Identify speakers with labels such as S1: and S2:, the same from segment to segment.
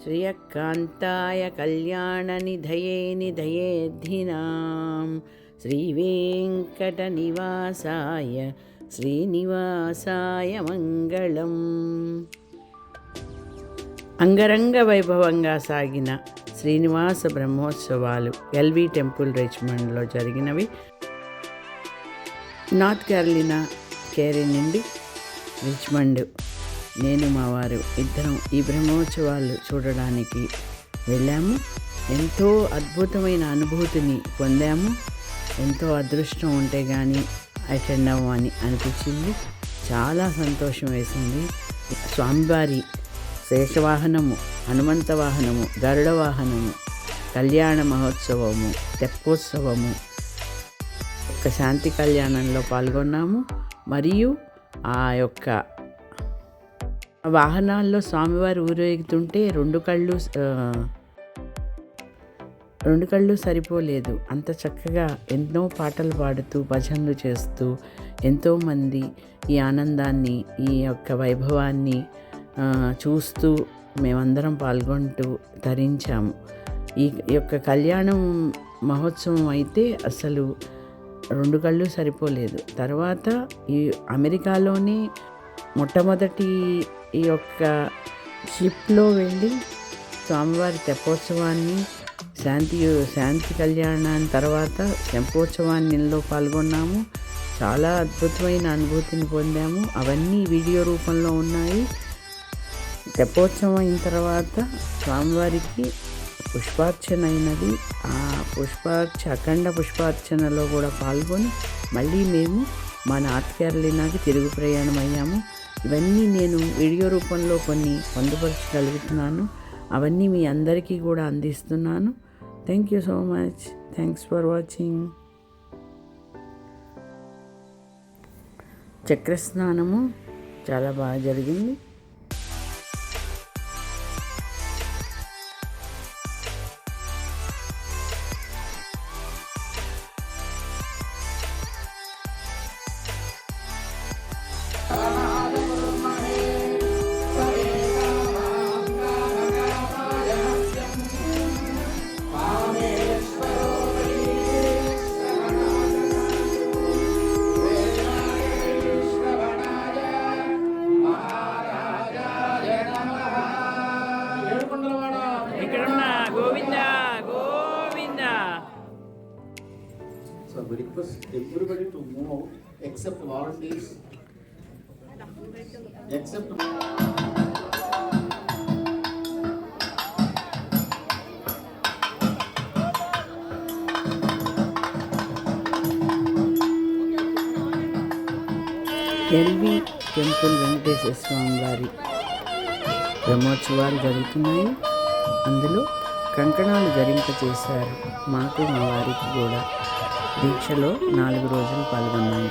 S1: శ్రియకాంతాయ కళ్యాణనిధయే నిధయేద్ధినాం శ్రీవేంకటనివాసాయ శ్రీనివాసాయ మంగళం. అంగరంగ వైభవంగా సాగిన శ్రీనివాస బ్రహ్మోత్సవాలు ఎల్వి టెంపుల్ రిచ్మండ్లో జరిగినవి. నార్త్ క్యారోలినా కేరీ నుండి రిచ్మండ్ నేను మా వారు ఇద్దరం ఈ బ్రహ్మోత్సవాలు చూడడానికి వెళ్ళాము. ఎంతో అద్భుతమైన అనుభూతిని పొందాము. ఎంతో అదృష్టం ఉంటే కానీ అటెండ్ అవ్వమని అనిపించింది. చాలా సంతోషం వేసింది. స్వామివారి శేషవాహనము, హనుమంత వాహనము, గరుడ వాహనము, కళ్యాణ మహోత్సవము, తెప్పోత్సవము, ఒక శాంతి కళ్యాణంలో పాల్గొన్నాము. మరియు ఆ యొక్క వాహనాల్లో స్వామివారు ఊరేగుతుంటే రెండు కళ్ళు సరిపోలేదు. అంత చక్కగా ఎన్నో పాటలు పాడుతూ భజనలు చేస్తూ ఎంతోమంది ఈ ఆనందాన్ని, ఈ యొక్క వైభవాన్ని చూస్తూ మేమందరం పాల్గొంటూ తరించాము. ఈ యొక్క కళ్యాణం మహోత్సవం అయితే అసలు రెండు కళ్ళు సరిపోలేదు. తర్వాత ఈ అమెరికాలోనే మొట్టమొదటి ఈ యొక్క షిప్లో వెళ్ళి స్వామివారి తెప్పోత్సవాన్ని, శాంతి కళ్యాణాన్ని, తర్వాత తెప్పోత్సవాన్నిలో పాల్గొన్నాము. చాలా అద్భుతమైన అనుభూతిని పొందాము. అవన్నీ వీడియో రూపంలో ఉన్నాయి. తెప్పోత్సవం అయిన తర్వాత స్వామివారికి పుష్పార్చన అయినది. ఆ అఖండ పుష్పార్చనలో కూడా పాల్గొని మళ్ళీ మేము మా నార్త్ క్యారోలినాకి తిరుగు ప్రయాణం అయ్యాము. ఇవన్నీ నేను వీడియో రూపంలో కొన్ని పొందుపరచగలుగుతున్నాను. అవన్నీ మీ అందరికీ కూడా అందిస్తున్నాను. Thank you so much. Thanks for watching. చక్రస్నానము చాలా బాగా జరిగింది.
S2: So we request everybody to move out except volunteers. Except
S1: ఎల్వి టెంపుల్ వెంకటేశ్వర స్వామి వారి బ్రహ్మోత్సవాలు జరుగుతున్నాయి. అందులో కంకణాలు ధరింపచేశారు. మాకు మా వారికి కూడా దీక్షలో 4 రోజులు పాల్గొన్నాము.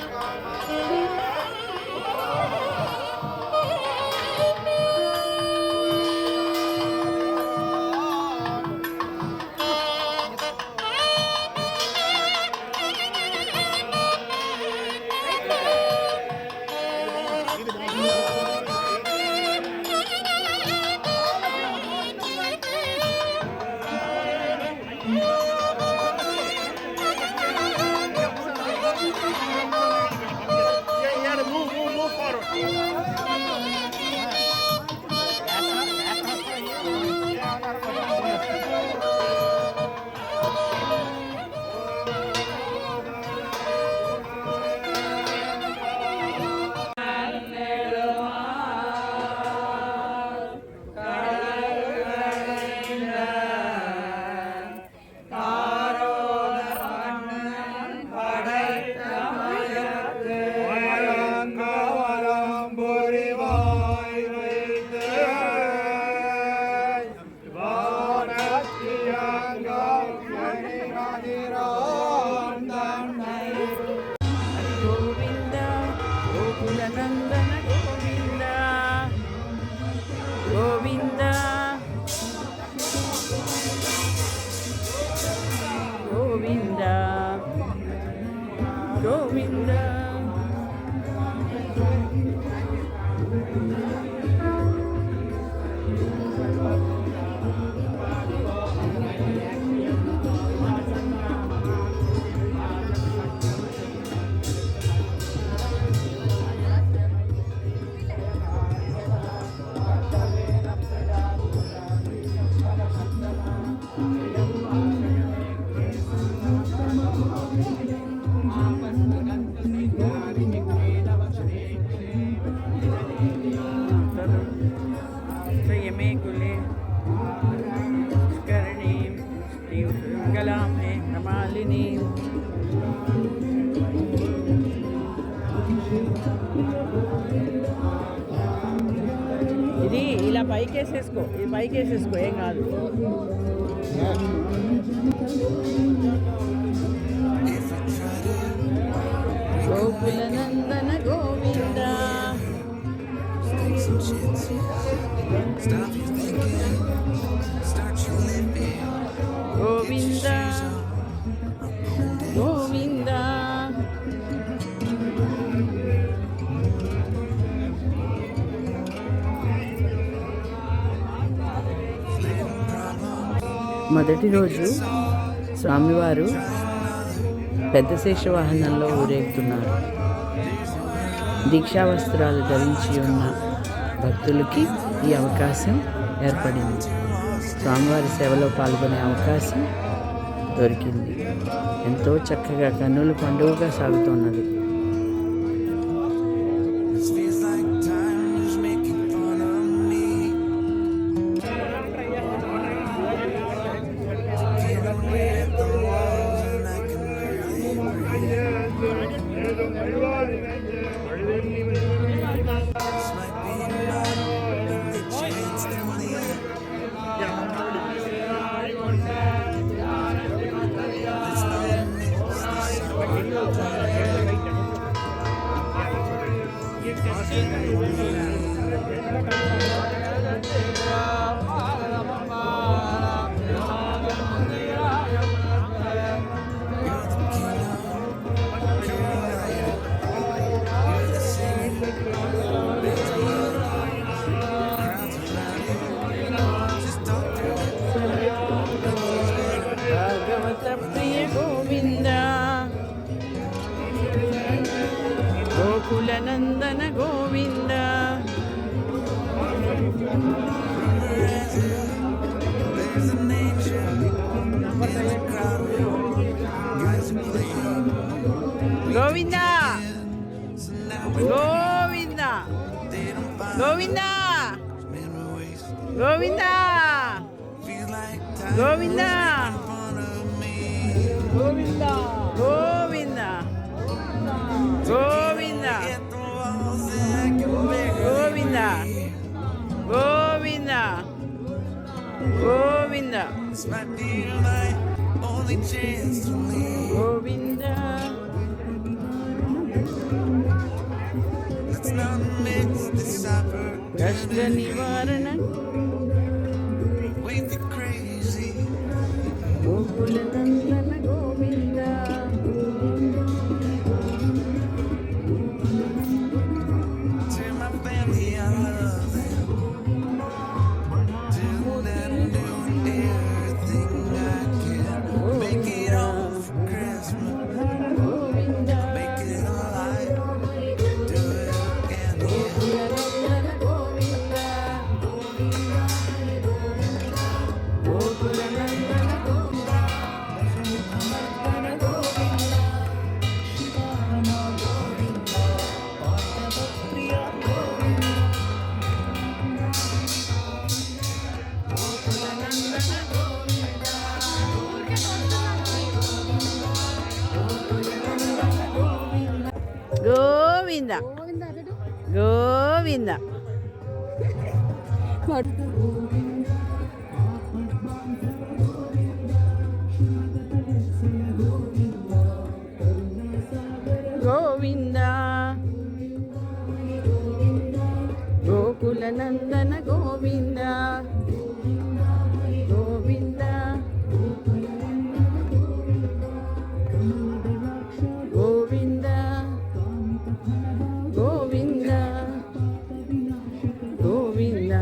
S1: వేసేసుకో, ఇది పైకి వేసేసుకో, ఏం కాదు. గోకుల నందన గోవింద గోవింద గోవింద. మొదటి రోజు స్వామివారు పెద్ద శేష వాహనంలో ఊరేగుతున్నారు. దీక్షా వస్త్రాలు ధరించి ఉన్న భక్తులకి ఈ అవకాశం ఏర్పడింది. స్వామివారి సేవలో పాల్గొనే అవకాశం దొరికింది. ఎంతో చక్కగా కన్నుల పండుగగా సాగుతున్నది. ప్రియ గోవింద గోకుల నందన గోవింద. గోవింద గోవింద గోవింద గోవింద గోవింద గోవింద గోవింద గోవింద గోవింద గోవింద గోవింద గోవింద. కష్ట నివారణ గోకుల నందన గోవింద. గోవింద గోవింద. గోవింద గోకుల నందన గోవింద గోవింద గోవింద గోవింద గోవింద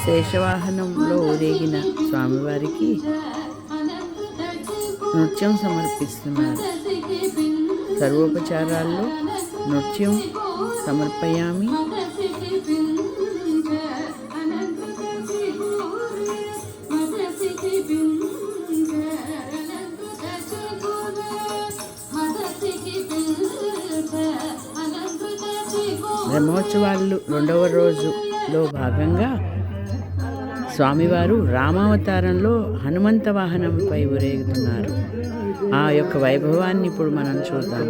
S1: శేషవాహనంలో ఊరేగిన స్వామివారికి నృత్యం సమర్పిస్తున్నారు. సర్వోపచారాల్లో నృత్యం సమర్పయామి. బ్రహ్మోత్సవాలు 2వ రోజులో భాగంగా స్వామివారు రామావతారంలో హనుమంత వాహనంపై ఊరేగుతున్నారు. ఆ యొక్క వైభవాన్ని ఇప్పుడు మనం చూద్దాం.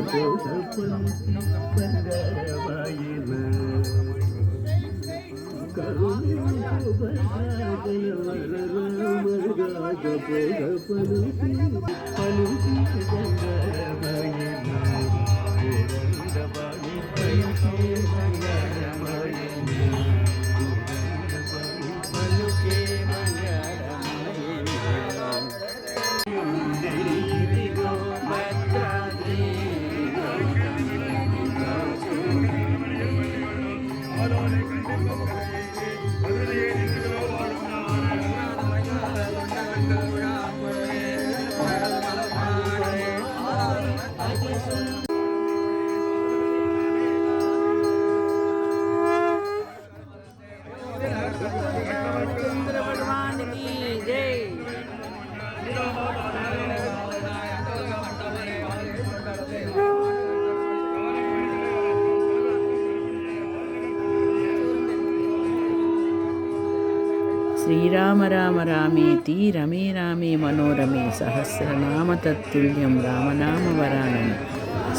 S1: శ్రీరామ రామ రామేతి రమే రామే మనోరమే సహస్రనామ తత్తుల్యం రామనామ వరానని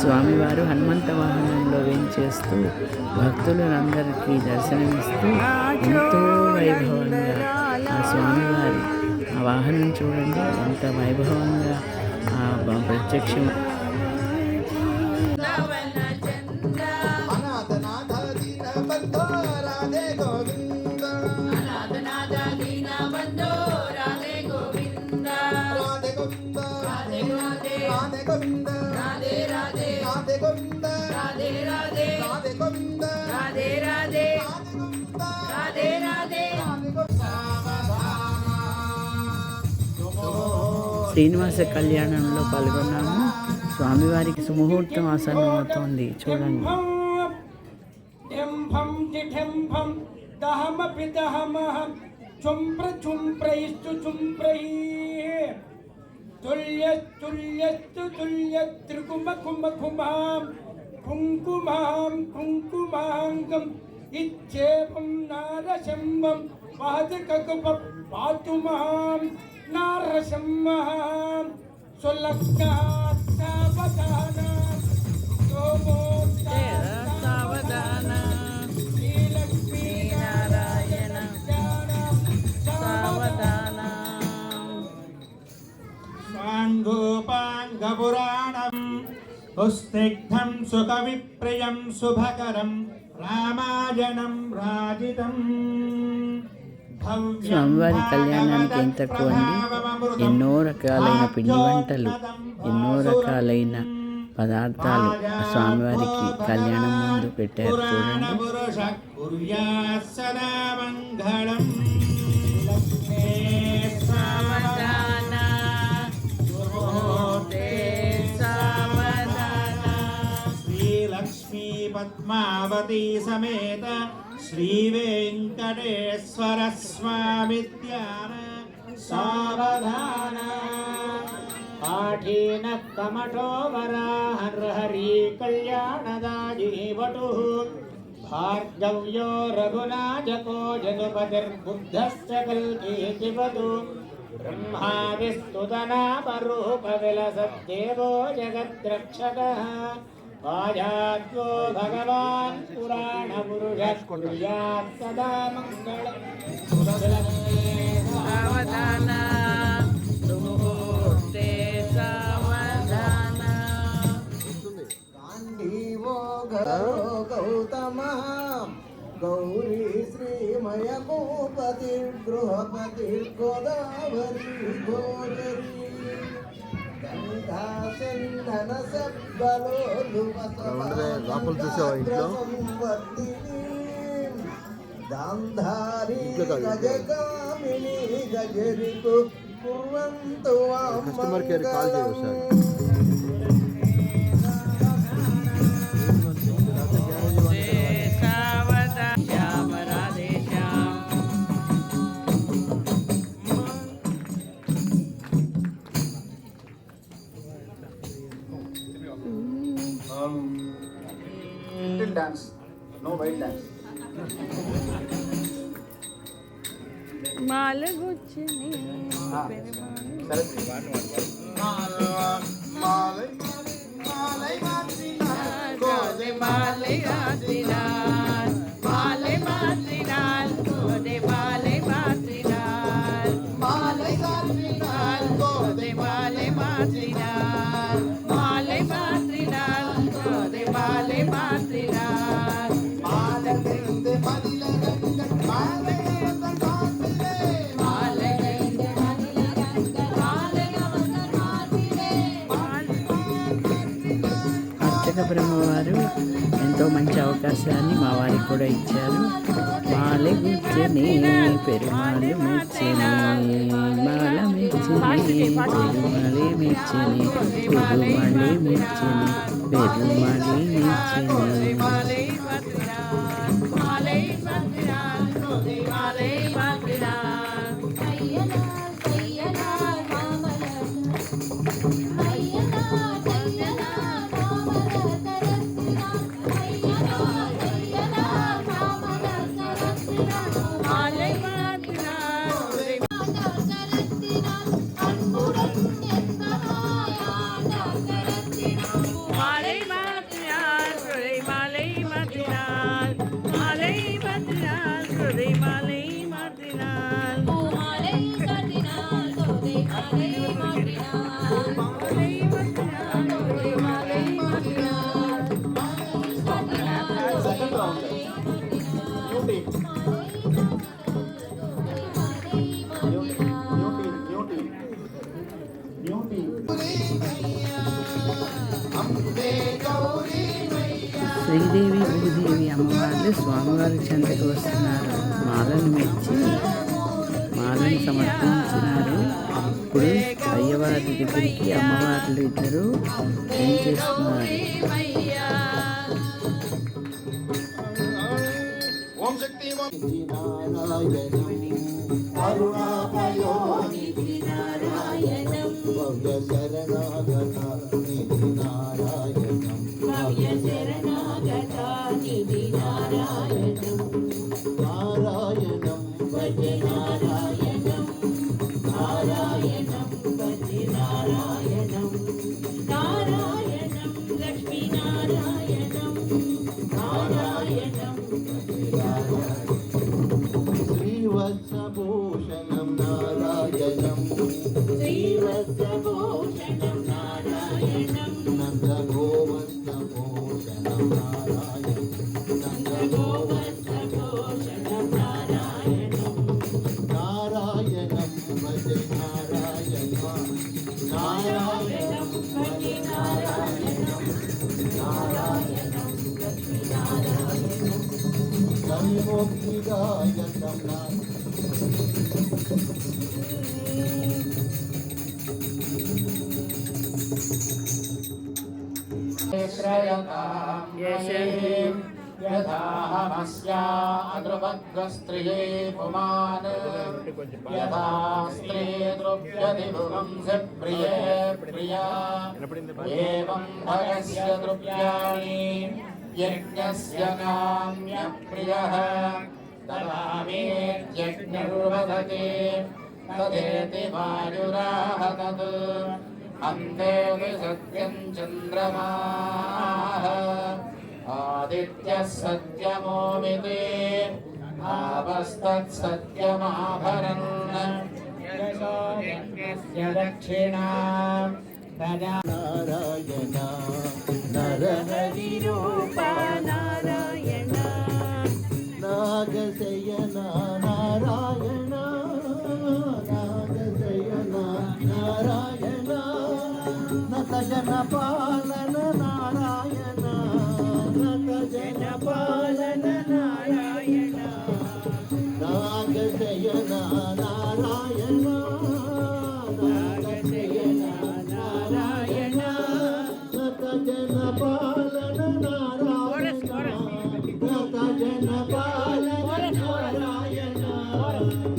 S1: స్వామివారు హనుమంత వాహనంలో వేంచేస్తూ భక్తులందరికీ దర్శనమిస్తూ ఎంతో వైభవంగా ఆ స్వామివారి ఆ వాహనం చూడండి ఎంత వైభవంగా ప్రత్యక్షం. శ్రీనివాస కళ్యాణంలో పాల్గొన్నాము. స్వామివారికి సుముహూర్తం ఆసన్నమవుతోంది చూడండి.
S3: కుంకుమాం కుంకుమాంగం ఇచ్చేవం నారశంవం పాదకకప పాతుమాం నారసింహం సులగ్నావధాన
S1: సావధాన శ్రీలక్ష్మీ నారాయణ సావధాన.
S3: సాంగోపాంగపురాణం స్నిగ్ధం సుఖవిప్రియం శుభకరం రామాయణం రాజితం.
S1: స్వామివారి కళ్యాణానికి ఏం తక్కువ అండి. ఎన్నో రకాలైన పిండి వంటలు, ఎన్నో రకాలైన పదార్థాలు స్వామివారికి కళ్యాణం ముందు పెట్టారు చూడండి.
S3: శ్రీలక్ష్మీ పద్మావతి సమేత శ్రీ వెంకటేశ్వర స్వామి ధ్యాన సావధాన. పాఠేన కమఠో వరాహరి కళ్యాణదాజీవటు భార్గవ్యో రఘునాజకో జనుపతిర్బుద్ధశ్చ కల్కీతివతు. బ్రహ్మా విస్తుతనామరూప విలసద్దేవో జగద్రక్షకః. వాజాద్వో భగవాన్ పురాణ పురుషః కుర్యాత్ సదా మంగళం.
S1: సావధాన సుముహూర్తే సావధాన.
S4: గాంధీవో గౌతమ గౌరీ శ్రీమయ గోపతి గృహపతి గోదావరి గోదరీ గంగా చందన సబ్బలోలు
S5: రాపులు చూసావా ఇంట్లో?
S4: గాంధారీ గజగామిని గజరికు కుర్వంతు
S5: కస్టమర్ కేర్ కాల్ చేయి ఒకసారి.
S1: Shyama Radhe Shyam.
S2: Little dance, no white dance.
S1: మాలగుచ్చిని గోదే మాలై మాత్రినాల్ మాలై మాత్రినాల్ గోదే మాలై మాత్రినాల్ మాలై మాత్రినాల్ గోదే మాలై మాత్రినాల్ మాలై మాత్రినాల్ గోదే మాలై మాత్రినాల్ మాలగైందే మదిలగంగ మాలగైందే కాంతిలే మాలగైందే మదిలగంగ మాలగైందే కాంతిలే. అర్చక బ్రహ్మవారు ఎంతో మంచి అవకాశాన్ని మా వారికి కూడా ఇచ్చారు. మాలె గుచ్చని పెరుమాళి మెచ్చని మాల మెచ్చని పెరుమాళి మెచ్చని పెరుమాళి మెచ్చని పెరుమాళి మెచ్చని.
S2: Second round. New team. New team.
S1: Sridevi Bhudevi అమ్మవార్లు స్వామివారి చెంతకు వస్తున్నారు. మాలను మెచ్చి మాలను సమర్పించినారు. ఇప్పుడు అయ్యవారి దగ్గరికి అమ్మవార్లు ఇద్దరు ఏం చేస్తున్నారు?
S2: ఓం శక్తి
S4: అరుణాపయోనిధి నారాయణం భవ్య శరణాగత నిధి నారాయణం భవ్య శరణాగత నిధి నారాయణం నారాయణం భజ నారాయణం నారాయణం భజ నారాయణం నారాయణం లక్ష్మీ నారాయణం నారాయణం శ్రీవత్సభూషణం నారాయణం శ్రీవత్సభూషణం నారాయణం నందగోవత్సభూషణం నారాయణం నందగోవత్సభూషణం నారాయణం నారాయణం భజ నారాయణం నారాయణం భజ నారాయణం నారాయణం లక్ష్మీ నారాయణం విముక్తిదాయకం
S3: యథాహమస్యా అద్రువగ్రస్త్రియే పుమాన్ యథా స్త్రీ ద్రువ్యతి భువంసి ప్రియే ప్రియా ఏవం భగస్య ద్రువ్యాణి యజ్ఞస్య కామ్య ప్రియః తదామేత్యజ్ఞర్వదతే తదేతి వాయురాహ తత్ అంతే సత్యం చంద్రమాః ఆదిత్యః సత్యమోమితి ఆపస్తత్సత్యమాభరన్ యశో యజ్ఞస్య దక్షిణాం
S4: నారాయణ నరహరి రూపా నారాయణ నాగశయన నారాయణ నాగశయన నారాయణ నతజన పాలన నారాయణ నతజన పాలన నారాయణ శయన నారాయణ నాగశయన నారాయణ సత జన పాలన నారాయణ సత జన పాలన నారాయణ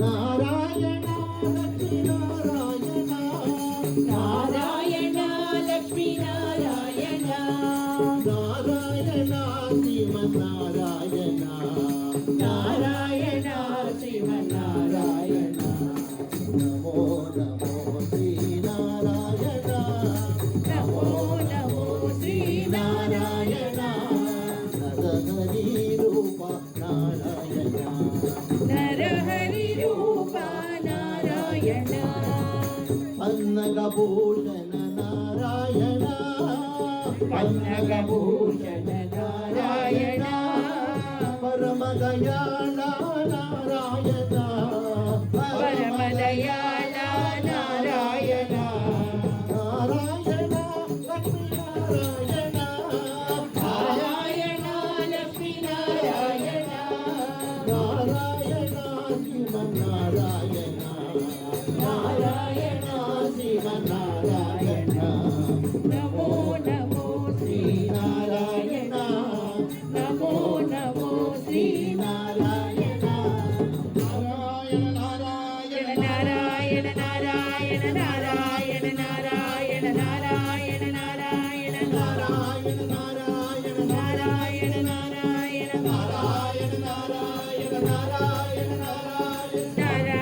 S4: నారాయణ లక్ష్మీ నారాయణ నారాయణ లక్ష్మీ నారాయణ నారాయణ శ్రీమన్నారాయణ నారాయణ శ్రీమన్నారాయణ నమో నమో శ్రీనారాయణ నమో నమో శ్రీనారాయణ నరహరి రూప నారాయణ నరహరి రూప నారాయణ అన్నగభూషణ నారాయణ అన్నగభూషణ నారాయణ పరమదయాళ నారాయణ పరమదయాళ నారాయణ నారాయణ లక్ష్మీ నారాయణ నారాయణ లక్ష్మీ నారాయణ నారాయణ శ్రీమన్నారాయణ నారాయణ శ్రీమన్నారాయణ నమో నమో శ్రీనారాయణ నమో నమో శ్రీనారాయణ నారాయణ నారాయణ నారాయణ నారాయణ నారాయణ నారాయణ నారాయణ నారాయణ నారాయణ నారాయణ నారాయణ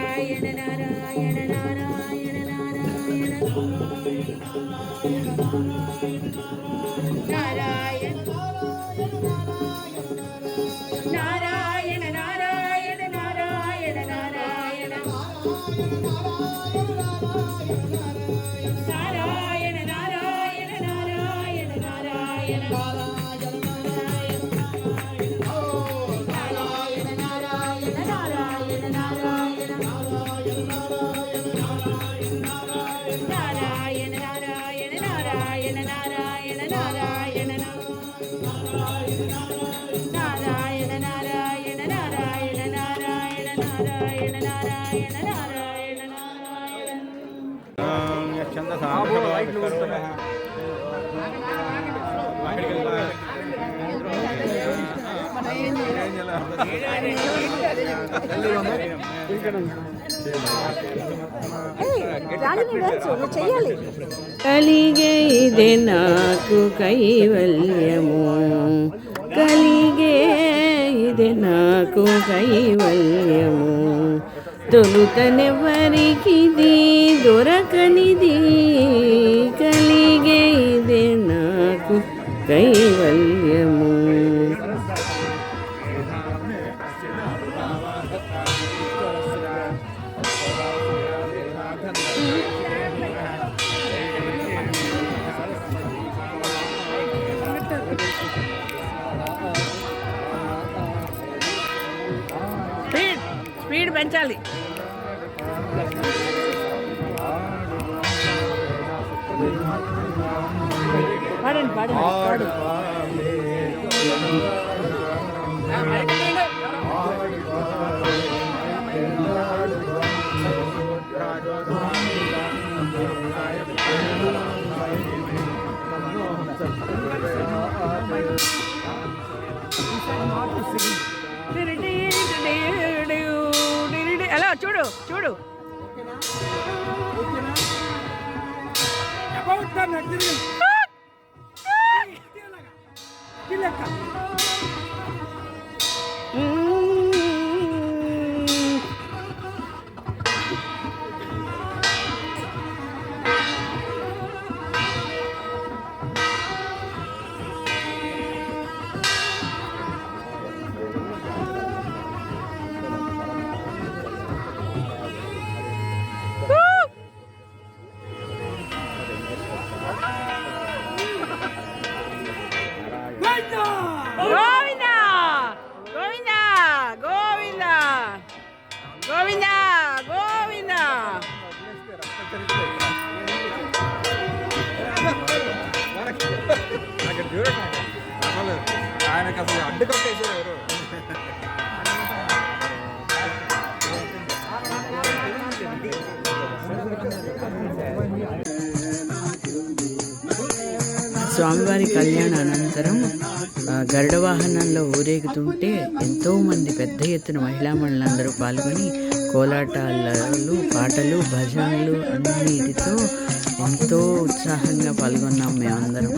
S4: నారాయణ నారాయణ నారాయణ నారాయణ నారాయణ నారాయణ నారాయణ
S1: కలిగే ఇదే నాకు కైవల్యము కలిగే ఇదే నాకు కైవల్యము తొలుతనెవరికిది దొరకనిది కలిగే ఇదే నాకు కైవల్యము స్పీడ్ పెంచాలి. పాడండి పాడండి పాడు. అలా చూడు చూడు. ఆయనకు అసలు అడ్డుకొట్టేసారు ఎవరు. స్వామివారి కళ్యాణ అనంతరం గరుడ వాహనంలో ఊరేగుతుంటే ఎంతోమంది పెద్ద ఎత్తున మహిళామణులందరూ పాల్గొని కోలాటాలు, పాటలు, భజనలు అన్నిటితో ఎంతో ఉత్సాహంగా పాల్గొన్నాం మేమందరం.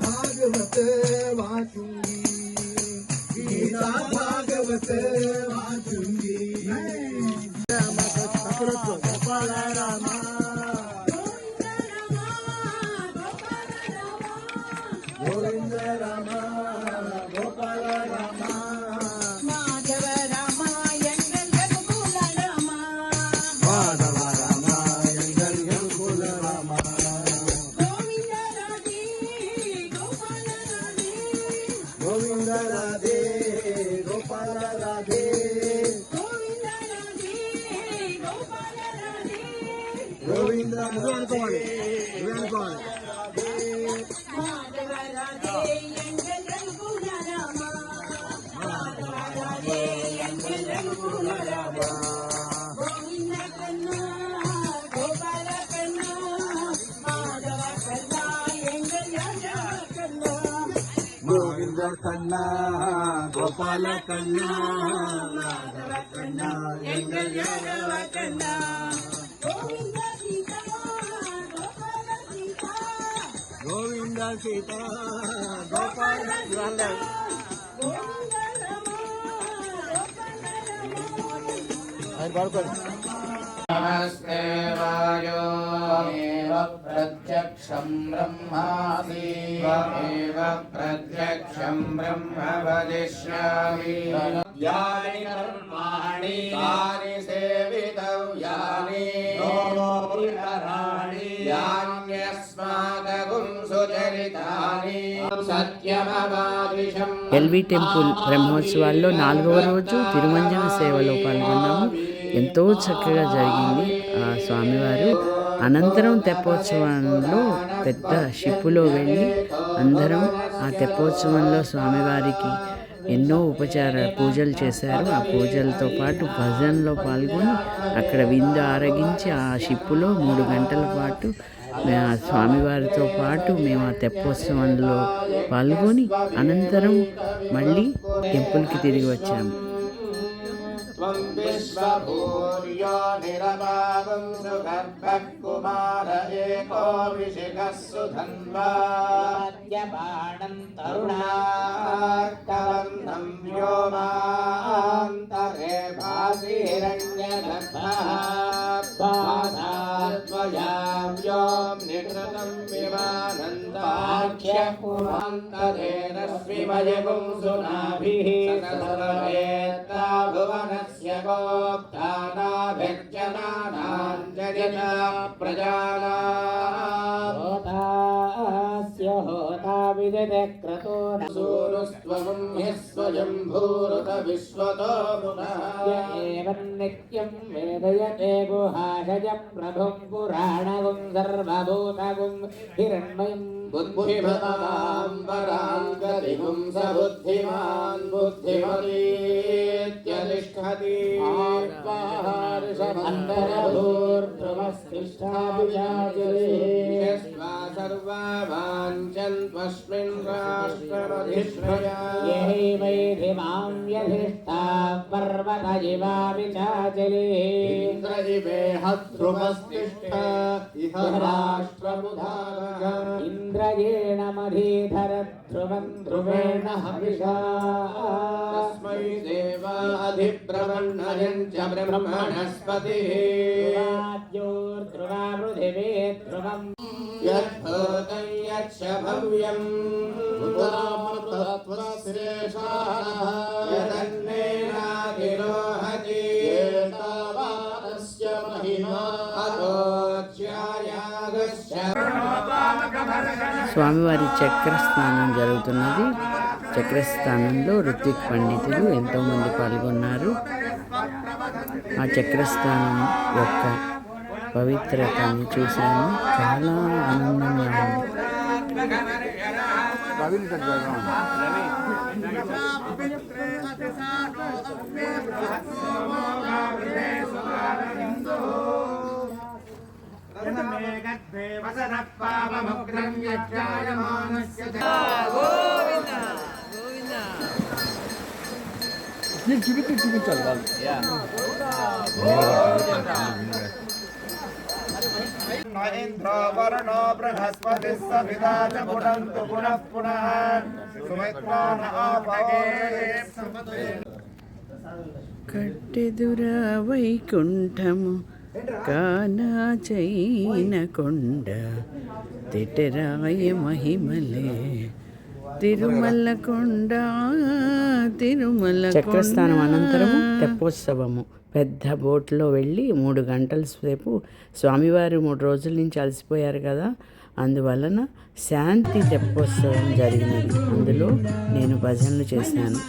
S5: भागवत वाचूंगी, गीता भागवत वाचूंगी. राम गोपाल राम, गोविंद राम गोपाल राम,
S4: माधव राम एंगल रघुकुल राम,
S5: माधव राम एंगल रघुकुल राम,
S4: गोविंद राधे गोपाल राधे,
S5: गोविंद राधे गोपाल राधे,
S4: गोविंद राधे गोपाल राधे,
S5: गोविंद राधे
S4: माधव राधे एंगल रघुकुल राम, माधव राधे एंगल रघुकुल राम, गोविंद कन्ना गोपाल कन्ना, माधव कन्ना एंगल यादव कन्ना,
S5: गोविंद कन्ना गोपाल कन्ना,
S4: माधव कन्ना एंगल यादव कन्ना, गोविंद सीता गोपाल सीता,
S5: गोविंद सीता
S4: गोपाल
S5: गोपाल
S4: सीता, गोविंद राम गोपाल राम.
S3: नमस्ते वायो एव प्रत्यक्षं ब्रह्मासि एव प्रत्यक्षं ब्रह्म वदिष्यामि. यानि कर्माणि तानि सेवितव्यानि नोपरिकराणि यान्यस्माकं सुचरितानि सत्यमवादिशम्.
S1: ఎల్వి టెంపుల్ బ్రహ్మోత్సవాల్లో 4వ రోజు తిరుమంజన సేవలో పాల్గొన్నాము. ఎంతో చక్కగా జరిగింది ఆ స్వామివారు. అనంతరం తెప్పోత్సవంలో పెద్ద షిప్పులో వెళ్ళి అందరం ఆ తెప్పోత్సవంలో స్వామివారికి ఎన్నో ఉపచార పూజలు చేశారు. ఆ పూజలతో పాటు భజనలో పాల్గొని అక్కడ విందు ఆరగించి ఆ షిప్పులో 3 గంటల పాటు ఆ స్వామివారితో పాటు మేము ఆ తెప్పోత్సవంలో పాల్గొని అనంతరం మళ్ళీ టెంపుల్కి తిరిగి వచ్చాము.
S3: त्वं विश्वभूर्यो निरपावं सुगर्भः कुमार एको विशिखः सुधन्वाद्यपाणं तरुणाकवन्नं व्योमान्तरे भासि हिरण्यगर्भः पादात्वयां व्योम निकृतं विमानन्दाख्यः कुमान्तरे रश्मिमयगुं सुनाभिः सकलवेत्ता भुवनस्य गोप्तानाभिर्जनानां जगता प्रजानां होतास्य होता विदते क्रतो सूनुस्त्वं हि स्वयं भूरुत विश्वतो पुनः एवं नित्यं वेदयते गुहाशयं प्रभुं पुराणगुं सर्वभूतगुं हिरण्मयं बुद्धिमतां परां गतिगुं स बुद्धिमान् बुद्धिमतीत्यतिष्ठति अन्तरभूर्ध्रुवस्तिष्ठाभिजाचरेष्वा सर्वा वाञ्छन्त्वस्मिन् राष्ट्रमधिष्ठया यैवैधिमां यधिष्ठा पर्वतजिवा विचाचले इन्द्रजिवेहध्रुवस्तिष्ठ इह राष्ट्रमुधारः इन्द्रयेण मधीधर ध्रुवं ध्रुवेण हविषा तस्मै देवा अधिब्रह्मण्यं च ब्रह्मणस्पतिः ध्रुवा पृथिवी ध्रुवं यद्भूतं यच्च भव्यम् यदन्नेनाधिरोहति एतावानस्य महिमा अतोऽच्यायागस्य
S1: స్వామివారి చక్రస్నానం జరుగుతున్నది. చక్రస్నానంలో ఋత్విక్ పండితులు ఎంతోమంది పాల్గొన్నారు. ఆ చక్రస్నానం యొక్క పవిత్రతని చూశాను. చాలా ఆనందంగా ఉంది.
S5: రవిని దగ్గర చూపించాలి వాళ్ళు
S3: ఇంద్రవర్ణో బృహస్పతి సవితా చ పునంతు పునః పునః సుమిత్రాన ఆపగే
S1: కట్టెదురా వైకుంఠము కానాచైన కొండ తిటరాయ మహిమలే తిరుమల కొండ తిరుమల చక్రస్థానం అనంతరము తెప్పోత్సవము. పెద్ద బోట్లో వెళ్ళి 3 గంటల సేపు స్వామివారు 3 రోజుల నుంచి అలసిపోయారు కదా, అందువలన శాంతి తెప్పోత్సవం జరిగినది. అందులో నేను భజనలు చేశాను.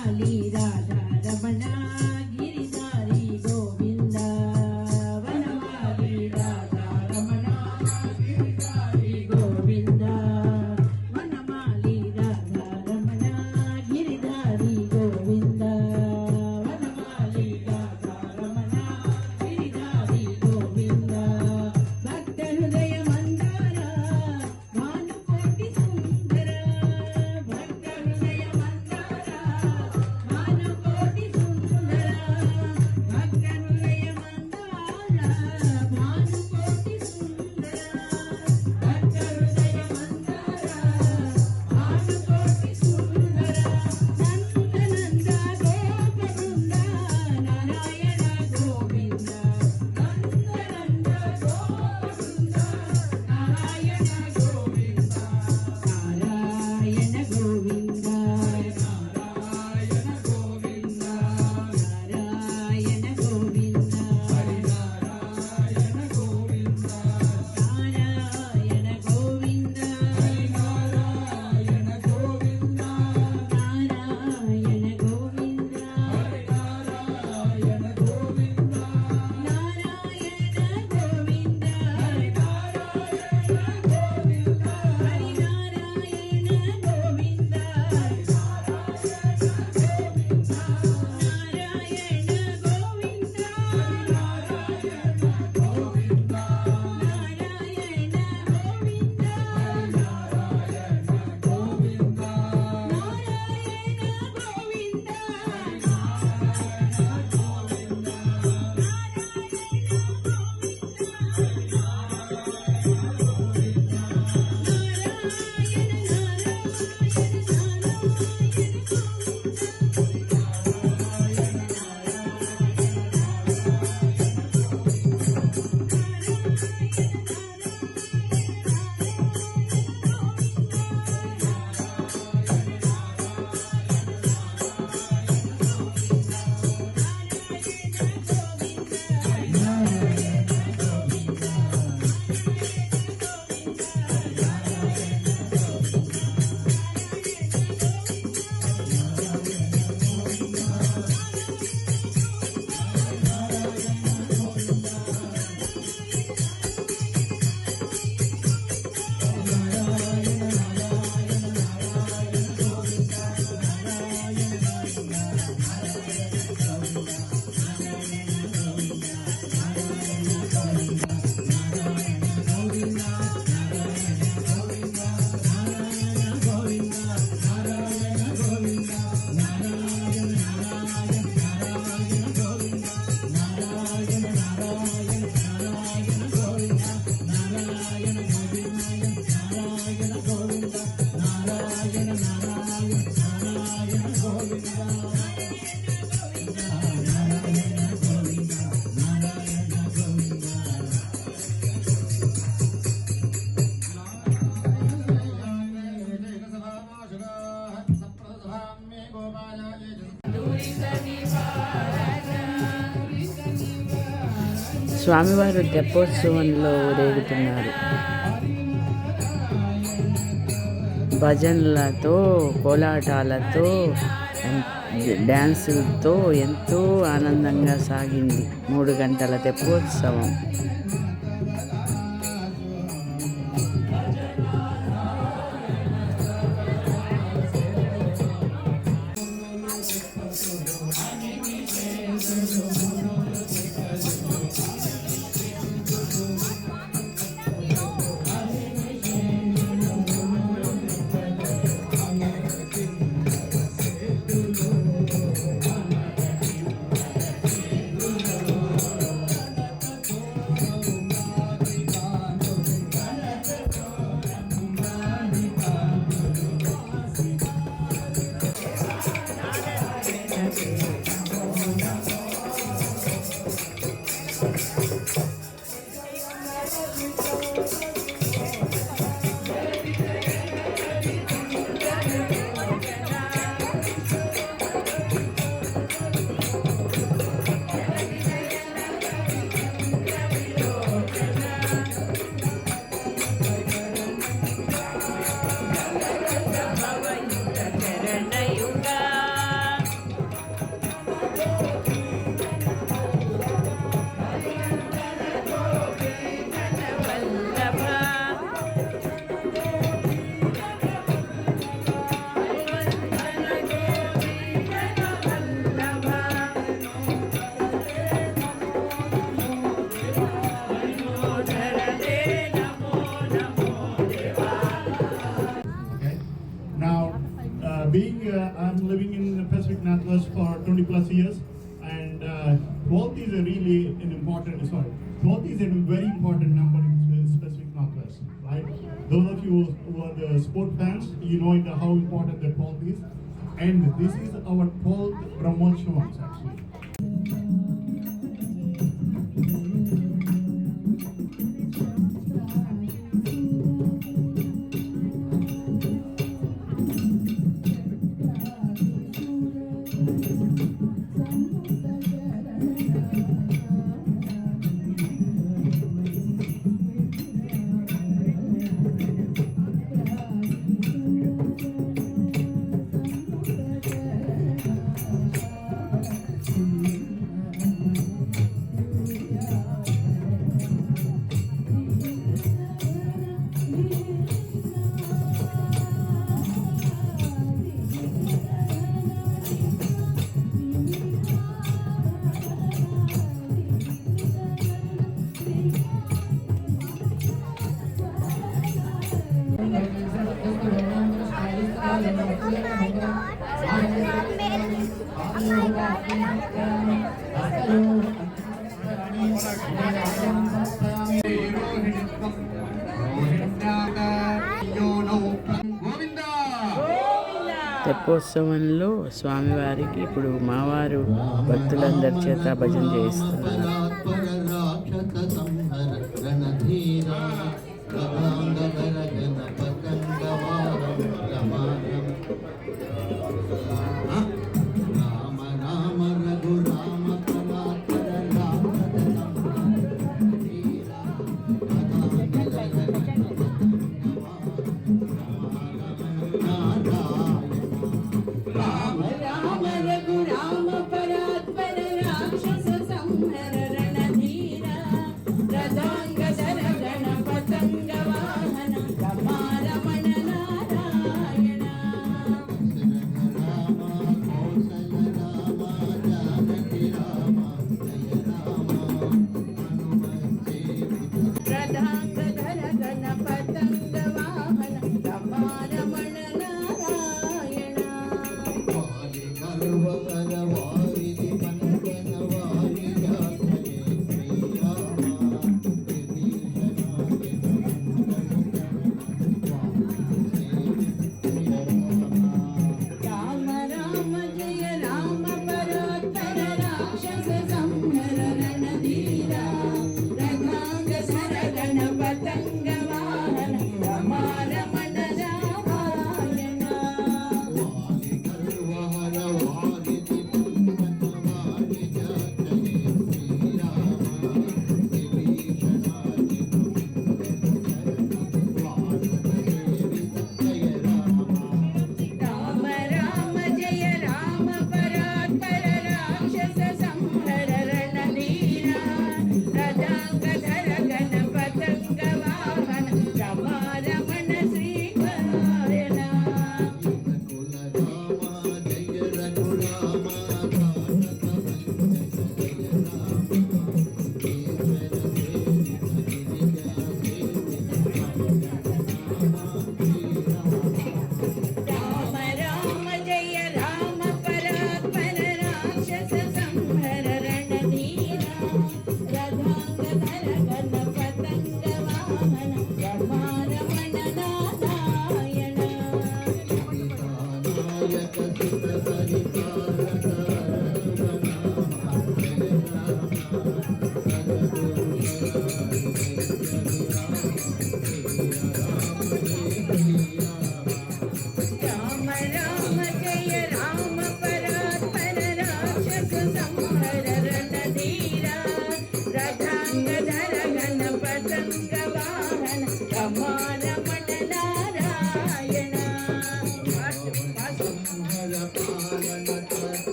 S1: స్వామివారు తెప్పోత్సవంలో ఊరేగుతున్నారు. భజనలతో, కోలాటాలతో, డ్యాన్సులతో ఎంతో ఆనందంగా సాగింది 3 గంటల తెప్పోత్సవం.
S6: is a really an important, sorry, 12th is a very important number in specific Northwest, right? Those of you who are the sport fans, you know how important the 12th is. And this is our 12th Brahmotshavams actually.
S1: తెప్పోత్సవంలో స్వామివారికి ఇప్పుడు మావారు భక్తులందరి చేత భజన చేయిస్తున్నారు.
S3: Rama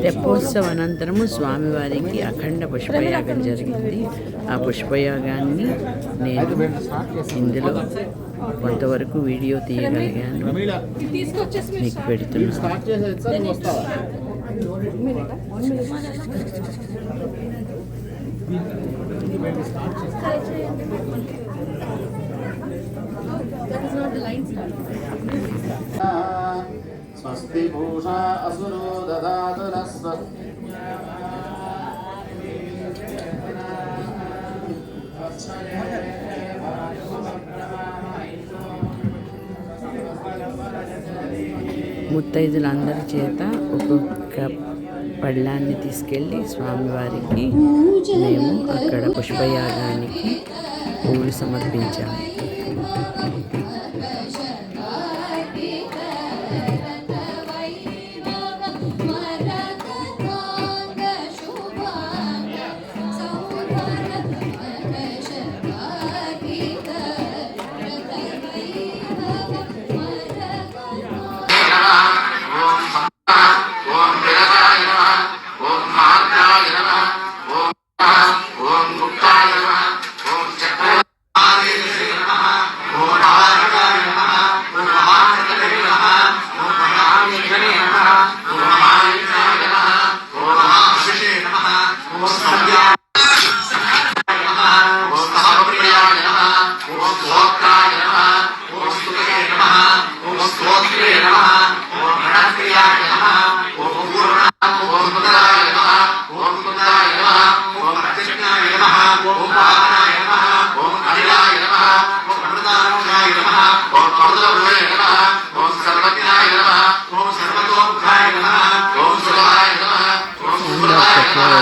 S1: తెప్పోత్సవ అనంతరము స్వామివారికి అఖండ పుష్పయాగం జరిగింది. ఆ పుష్పయాగాన్ని నేను ఇందులో కొంతవరకు వీడియో తీయగలిగాను, మీకు పెడుతున్నాను.
S2: స్టార్ట్ చేసేది నువ్వు వస్తావా? స్వస్తి భూషా అసురో దదాతు న స్వస్తి
S1: ముత్తైదులందరి చేత ఒక్కొక్క పళ్ళాన్ని తీసుకెళ్ళి స్వామివారికి మేము అక్కడ పుష్పయాగానికి పూలు సమర్పించాము.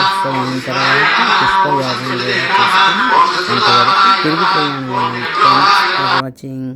S1: ఉత్సవం తర్వాత పుష్పయాగం చేసుకుని అంతవరకు తిరిగిపోయాను. Thanks for watching.